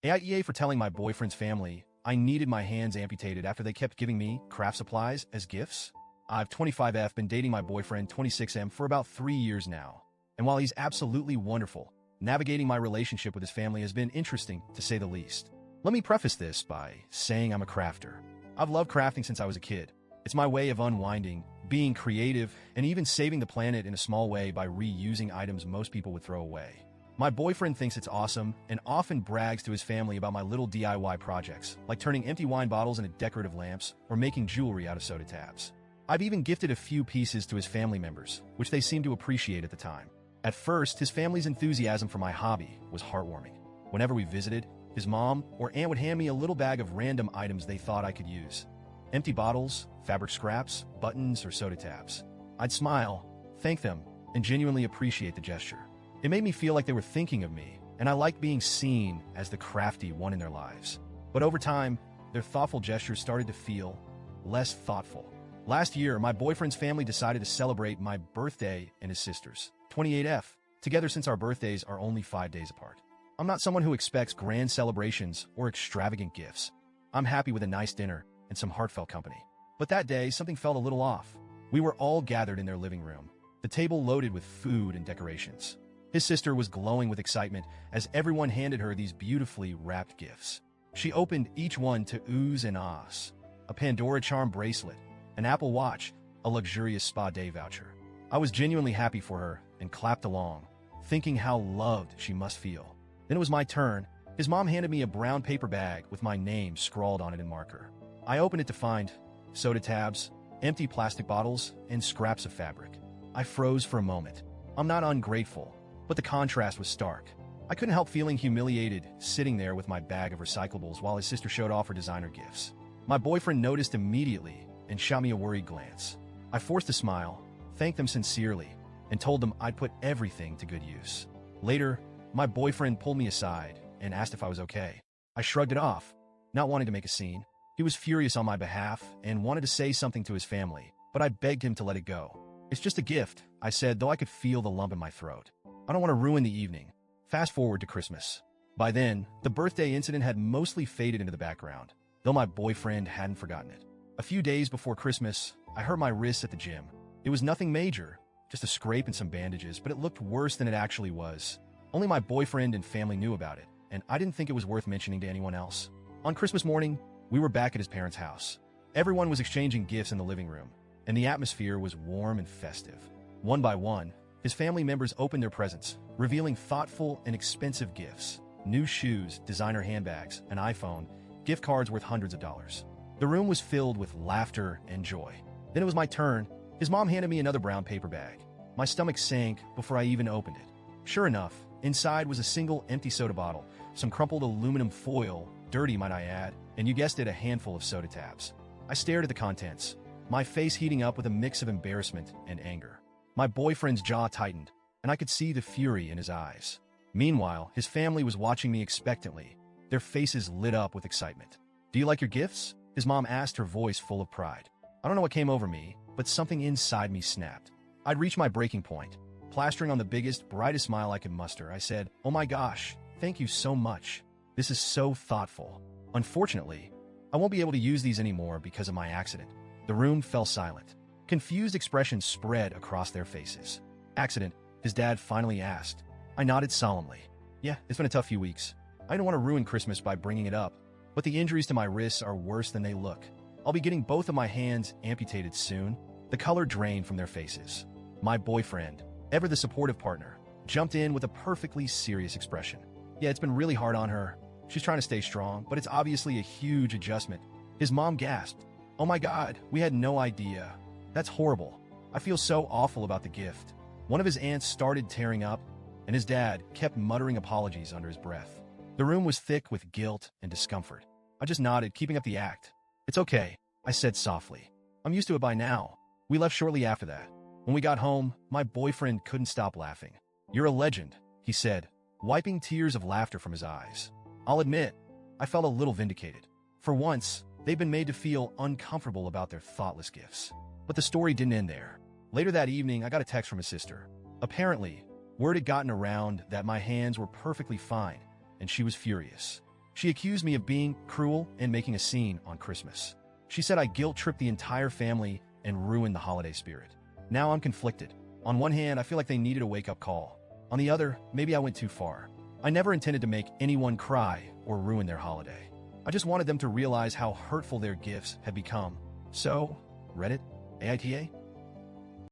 AITA for telling my boyfriend's family I needed my hands amputated after they kept giving me craft supplies as gifts. I've 25F been dating my boyfriend 26M for about 3 years now. And while he's absolutely wonderful, navigating my relationship with his family has been interesting, to say the least. Let me preface this by saying I'm a crafter. I've loved crafting since I was a kid. It's my way of unwinding, being creative, and even saving the planet in a small way by reusing items most people would throw away. My boyfriend thinks it's awesome and often brags to his family about my little DIY projects, like turning empty wine bottles into decorative lamps or making jewelry out of soda tabs. I've even gifted a few pieces to his family members, which they seemed to appreciate at the time. At first, his family's enthusiasm for my hobby was heartwarming. Whenever we visited, his mom or aunt would hand me a little bag of random items they thought I could use. Empty bottles, fabric scraps, buttons, or soda tabs. I'd smile, thank them, and genuinely appreciate the gesture. It made me feel like they were thinking of me, and I liked being seen as the crafty one in their lives. But over time, their thoughtful gestures started to feel less thoughtful. Last year, my boyfriend's family decided to celebrate my birthday and his sister's, 28F, together since our birthdays are only 5 days apart. I'm not someone who expects grand celebrations or extravagant gifts. I'm happy with a nice dinner and some heartfelt company. But that day, something felt a little off. We were all gathered in their living room, the table loaded with food and decorations. His sister was glowing with excitement as everyone handed her these beautifully wrapped gifts. She opened each one to oohs and ahs. A Pandora charm bracelet, an Apple Watch, a luxurious spa day voucher. I was genuinely happy for her and clapped along, thinking how loved she must feel. Then it was my turn. His mom handed me a brown paper bag with my name scrawled on it in marker. I opened it to find soda tabs, empty plastic bottles, and scraps of fabric. I froze for a moment. I'm not ungrateful, but the contrast was stark. I couldn't help feeling humiliated sitting there with my bag of recyclables while his sister showed off her designer gifts. My boyfriend noticed immediately and shot me a worried glance. I forced a smile, thanked them sincerely, and told them I'd put everything to good use. Later, my boyfriend pulled me aside and asked if I was okay. I shrugged it off, not wanting to make a scene. He was furious on my behalf and wanted to say something to his family, but I begged him to let it go. "It's just a gift," I said, though I could feel the lump in my throat. I don't want to ruin the evening. Fast forward to Christmas. By then, the birthday incident had mostly faded into the background, though my boyfriend hadn't forgotten it. A few days before Christmas, I hurt my wrist at the gym. It was nothing major, just a scrape and some bandages, but it looked worse than it actually was. Only my boyfriend and family knew about it, and I didn't think it was worth mentioning to anyone else. On Christmas morning, we were back at his parents' house. Everyone was exchanging gifts in the living room, and the atmosphere was warm and festive. One by one, his family members opened their presents, revealing thoughtful and expensive gifts. New shoes, designer handbags, an iPhone, gift cards worth hundreds of dollars. The room was filled with laughter and joy. Then it was my turn. His mom handed me another brown paper bag. My stomach sank before I even opened it. Sure enough, inside was a single empty soda bottle, some crumpled aluminum foil, dirty might I add, and you guessed it, a handful of soda tabs. I stared at the contents, my face heating up with a mix of embarrassment and anger. My boyfriend's jaw tightened, and I could see the fury in his eyes. Meanwhile, his family was watching me expectantly, their faces lit up with excitement. "Do you like your gifts?" his mom asked, her voice full of pride. I don't know what came over me, but something inside me snapped. I'd reached my breaking point. Plastering on the biggest, brightest smile I could muster, I said, "Oh my gosh, thank you so much. This is so thoughtful. Unfortunately, I won't be able to use these anymore because of my accident." The room fell silent. Confused expressions spread across their faces. "Accident?" his dad finally asked. I nodded solemnly. "Yeah, it's been a tough few weeks. I don't want to ruin Christmas by bringing it up, but the injuries to my wrists are worse than they look. I'll be getting both of my hands amputated soon." The color drained from their faces. My boyfriend, ever the supportive partner, jumped in with a perfectly serious expression. "Yeah, it's been really hard on her. She's trying to stay strong, but it's obviously a huge adjustment." His mom gasped. "Oh my God, we had no idea. That's horrible. I feel so awful about the gift." One of his aunts started tearing up, and his dad kept muttering apologies under his breath. The room was thick with guilt and discomfort. I just nodded, keeping up the act. "It's okay," I said softly. "I'm used to it by now." We left shortly after that. When we got home, my boyfriend couldn't stop laughing. "You're a legend," he said, wiping tears of laughter from his eyes. I'll admit, I felt a little vindicated. For once, they'd been made to feel uncomfortable about their thoughtless gifts. But the story didn't end there. Later that evening, I got a text from his sister. Apparently, word had gotten around that my hands were perfectly fine, and she was furious. She accused me of being cruel and making a scene on Christmas. She said I guilt-tripped the entire family and ruined the holiday spirit. Now I'm conflicted. On one hand, I feel like they needed a wake-up call. On the other, maybe I went too far. I never intended to make anyone cry or ruin their holiday. I just wanted them to realize how hurtful their gifts had become. So, Reddit, AITA,